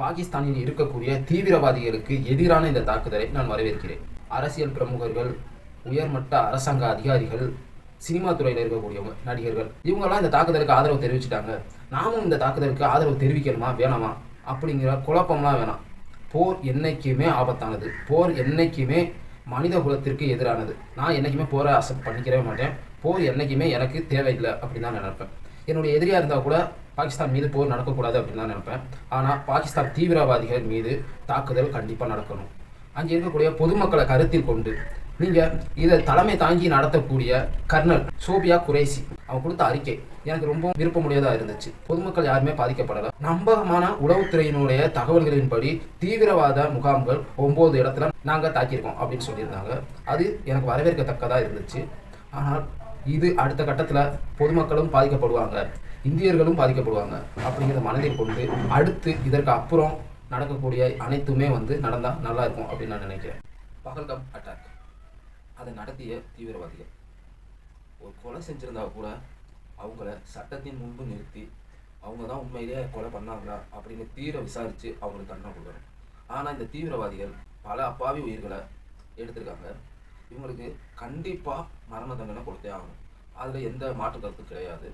பாகிஸ்தானில் இருக்கக்கூடிய தீவிரவாதிகளுக்கு எதிரான இந்த தாக்குதலை நான் வரவேற்கிறேன். அரசியல் பிரமுகர்கள், உயர்மட்ட அரசாங்க அதிகாரிகள், சினிமா துறையில் இருக்கக்கூடியவங்க, நடிகர்கள் இவங்கெல்லாம் இந்த தாக்குதலுக்கு ஆதரவு தெரிவிச்சுட்டாங்க. நாமும் இந்த தாக்குதலுக்கு ஆதரவு தெரிவிக்கணுமா வேணாமா அப்படிங்கிற குழப்பம்லாம் வேணாம். போர் என்னைக்குமே ஆபத்தானது. போர் என்னைக்குமே மனித குலத்திற்கு எதிரானது. நான் என்னைக்குமே போரை அக்செப்ட் பண்ணிக்கிறவே மாட்டேன். போர் என்னைக்குமே எனக்கு தேவையில்லை அப்படின்னு தான் நினைப்பேன். என்னுடைய எதிரியாக இருந்தால் கூட பாகிஸ்தான் மீது போர் நடக்கக்கூடாது அப்படின்னு தான் நினைப்பேன். ஆனால் பாகிஸ்தான் தீவிரவாதிகள் மீது தாக்குதல் கண்டிப்பாக நடக்கணும். அங்கே இருக்கக்கூடிய பொதுமக்களை கருத்தில் கொண்டு நீங்கள் இதை தலைமை தாங்கி நடத்தக்கூடிய கர்னல் சோபியா குரேசி அவன் கொடுத்த அறிக்கை எனக்கு ரொம்ப விருப்பமுடையதாக இருந்துச்சு. பொதுமக்கள் யாருமே பாதிக்கப்படலை. நம்பகமான உளவுத்துறையினுடைய தகவல்களின்படி தீவிரவாத முகாம்கள் 9 இடத்துல நாங்கள் தாக்கியிருக்கோம் அப்படின்னு சொல்லியிருந்தாங்க. அது எனக்கு வரவேற்கத்தக்கதாக இருந்துச்சு. ஆனால் இது அடுத்த கட்டத்தில் பொதுமக்களும் பாதிக்கப்படுவாங்க, இந்தியர்களும் பாதிக்கப்படுவாங்க அப்படிங்கிறத மனதில் கொண்டு அடுத்து இதற்கு அப்புறம் நடக்கக்கூடிய அனைத்துமே நடந்தால் நல்லா இருக்கும் அப்படின்னு நான் நினைக்கிறேன். பகல்காம் அட்டாக் அதை நடத்திய தீவிரவாதிகள் ஒரு கொலை செஞ்சிருந்தா கூட அவங்கள சட்டத்தின் முன்பு நிறுத்தி அவங்க தான் உண்மையிலேயே கொலை பண்ணாங்களா அப்படின்னு தீர விசாரித்து அவங்களுக்கு தண்டனை கொடுக்கணும். ஆனால் இந்த தீவிரவாதிகள் பல அப்பாவி உயிர்களை எடுத்திருக்காங்க. இவங்களுக்கு கண்டிப்பாக மரண தண்டனை கொடுத்தே ஆகணும். அதில் எந்த மாற்று கருத்தும் கிடையாது.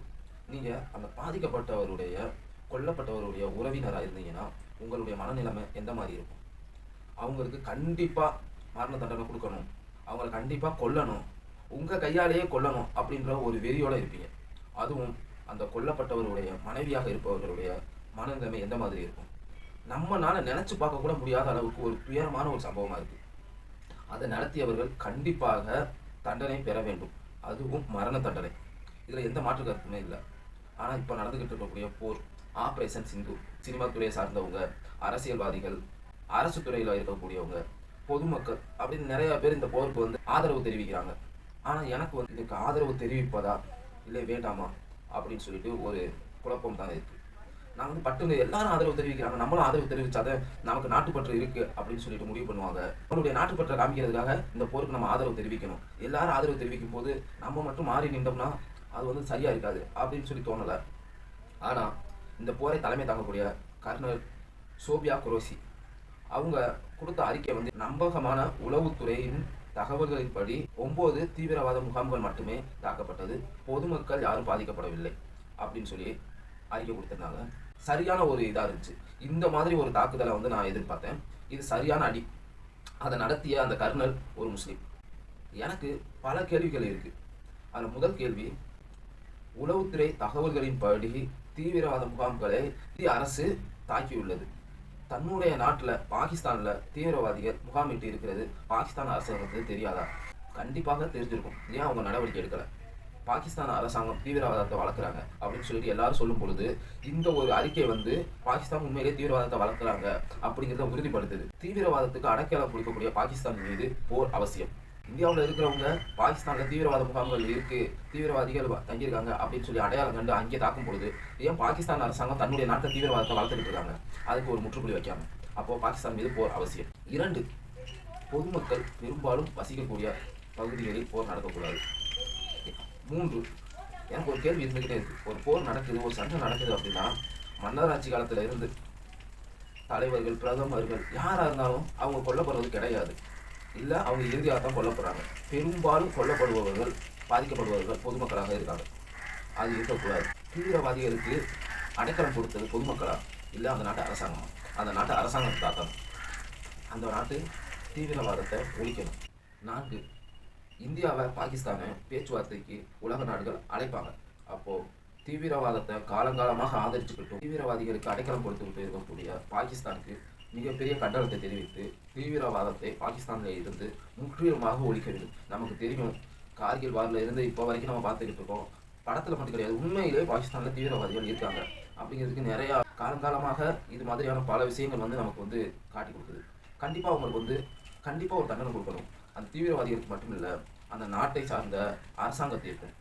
நீங்கள் அந்த பாதிக்கப்பட்டவருடைய கொல்லப்பட்டவருடைய உறவினராக இருந்தீங்கன்னா உங்களுடைய மனநிலைமை எந்த மாதிரி இருக்கும்? அவங்களுக்கு கண்டிப்பாக மரண தண்டனை கொடுக்கணும், அவங்களை கண்டிப்பாக கொல்லணும், உங்கள் கையாலேயே கொல்லணும் அப்படின்ற ஒரு வெறியோடு இருப்பீங்க. அதுவும் அந்த கொல்லப்பட்டவருடைய மனைவியாக இருப்பவர்களுடைய மனநிலைமை எந்த மாதிரி இருக்கும்? நம்மளால நினச்சி பார்க்க கூட முடியாத அளவுக்கு ஒரு துயரமான ஒரு சம்பவமாக இருக்குது. அதை நடத்தியவர்கள் கண்டிப்பாக தண்டனை பெற வேண்டும், அதுவும் மரண தண்டனை. இதில் எந்த மாற்று கருத்துமே இல்லை. ஆனால் இப்போ நடந்துக்கிட்டு இருக்கக்கூடிய போர், ஆப்ரேஷன் சிந்து, சினிமா துறையை சார்ந்தவங்க, அரசியல்வாதிகள், அரசு துறையில் இருக்கக்கூடியவங்க, பொதுமக்கள் அப்படின்னு நிறைய பேர் இந்த போருக்கு ஆதரவு தெரிவிக்கிறாங்க. ஆனால் எனக்கு இதுக்கு ஆதரவு தெரிவிப்பதா இல்லை வேண்டாமா அப்படின்னு சொல்லிட்டு ஒரு குழப்பம் தான் இருக்குது. நான் பட்டுன்னு எல்லாரும் ஆதரவு தெரிவிக்கிறாங்க, நம்மளும் ஆதரவு தெரிவிச்சாத நமக்கு நாட்டுப்பற்று இருக்கு அப்படின்னு சொல்லிட்டு முடிவு பண்ணுவாங்க. நம்மளுடைய நாட்டுப்பற்றை காமிக்கிறதுக்காக இந்த போருக்கு நம்ம ஆதரவு தெரிவிக்கணும். எல்லாரும் ஆதரவு தெரிவிக்கும் போது நம்ம மட்டும் மாறி நின்றோம்னா அது சரியா இருக்காது அப்படின்னு சொல்லி தோணலை. ஆனால் இந்த போரை தலைமை தாங்கக்கூடிய கர்னல் சோபியா குரோசி அவங்க கொடுத்த அறிக்கை நம்பகமான உளவுத்துறையின் தகவல்களின்படி 9 தீவிரவாத முகாம்கள் மட்டுமே தாக்கப்பட்டது, பொதுமக்கள் யாரும் பாதிக்கப்படவில்லை அப்படின்னு சொல்லி அறிக்கை கொடுத்திருந்தாங்க. சரியான ஒரு இதாக இருந்துச்சு. இந்த மாதிரி ஒரு தாக்குதலை நான் எதிர்பார்த்தேன். இது சரியான அடி. அதை நடத்திய அந்த கர்னல் ஒரு முஸ்லீம். எனக்கு பல கேள்விகள் இருக்கு. அதில் முதல் கேள்வி, உளவுத்துறை தகவல்களின்படி தீவிரவாத முகாம்களை இந்திய அரசு தாக்கியுள்ளது. தன்னுடைய நாட்டில் பாகிஸ்தானில் தீவிரவாதிகள் முகாமிட்டு இருக்கிறது பாகிஸ்தான் அரசாங்கத்துக்கு தெரியாதா? கண்டிப்பாக தெரிஞ்சிருக்கும். ஏன் அவங்க நடவடிக்கை எடுக்கலை? பாகிஸ்தான் அரசாங்கம் தீவிரவாதத்தை வளர்க்குறாங்க அப்படின்னு சொல்லிட்டு எல்லாரும் சொல்லும் பொழுது இந்த ஒரு அறிக்கை பாகிஸ்தான் உண்மையிலே தீவிரவாதத்தை வளர்க்குறாங்க அப்படிங்கிறத உறுதிப்படுத்துது. தீவிரவாதத்துக்கு அடைக்கலம் கொடுக்கக்கூடிய பாகிஸ்தான் மீது போர் அவசியம். இந்தியாவில் இருக்கிறவங்க பாகிஸ்தானில் தீவிரவாத முகாம்கள் இருக்கு, தீவிரவாதிகள் தங்கியிருக்காங்க அப்படின்னு சொல்லி அடையாளம் கண்டு அங்கே தாக்கும் பொழுது ஏன் பாகிஸ்தான் அரசாங்கம் தன்னுடைய நாட்டை தீவிரவாதத்தை வளர்த்துக்கிட்டு இருக்காங்க? அதுக்கு ஒரு முற்றுப்புள்ளி வைக்காம அப்போ பாகிஸ்தான் மீது போர் அவசியம். 2, பொதுமக்கள் பெரும்பாலும் வசிக்கக்கூடிய பகுதிகளில் போர் நடக்கக்கூடாது. 3, எனக்கு ஒரு கேள்வி இருந்துகிட்டே இருக்கு. ஒரு போர் நடக்குது, ஒரு சண்டை நடக்குது அப்படின்னா மன்னராட்சி காலத்துல இருந்து தலைவர்கள், பிரதமர்கள் யாரா இருந்தாலும் அவங்க கொல்லப்படுறது கிடையாது. இல்லை அவங்க இறுதியாக தான் கொல்லப்படுறாங்க. பெரும்பாலும் கொல்லப்படுபவர்கள், பாதிக்கப்படுபவர்கள் பொதுமக்களாக இருக்காங்க. அது இருக்கக்கூடாது. தீவிரவாதிகளுக்கு அடைக்கலம் கொடுத்தது பொதுமக்களா இல்லை அந்த நாட்டு அரசாங்கமா? அந்த நாட்டு அரசாங்கத்தை தாக்கணும். அந்த நாட்டு தீவிரவாதத்தை ஒழிக்கணும். 4, இந்தியாவை பாகிஸ்தானை பேச்சுவார்த்தைக்கு உலக நாடுகள் அழைப்பாங்க. அப்போது தீவிரவாதத்தை காலங்காலமாக ஆதரிச்சுக்கிட்டும் தீவிரவாதிகளுக்கு அடைக்கலம் கொடுத்துக்கிட்டு இருக்கக்கூடிய பாகிஸ்தானுக்கு மிகப்பெரிய கண்டனத்தை தெரிவித்து தீவிரவாதத்தை பாகிஸ்தானில் இருந்து முற்றிலுமாக ஒழிக்க வேண்டும். நமக்கு தெரியும், கார்கில் வாரில் இருந்து இப்போ வரைக்கும் நம்ம பார்த்துக்கிட்டு இருக்கோம். படத்தில் மட்டும் கிடையாது, உண்மையிலே பாகிஸ்தானில் தீவிரவாதிகள் இருக்காங்க அப்படிங்கிறதுக்கு நிறையா காலங்காலமாக இது மாதிரியான பல விஷயங்கள் நமக்கு காட்டி கொடுக்குது. கண்டிப்பாக அவங்களுக்கு கண்டிப்பாக ஒரு தண்டனை கொடுக்கணும். அந்த தீவிரவாதிகளுக்கு மட்டும் இல்லை, அந்த நாட்டை சார்ந்த அரசாங்கத்திற்கும்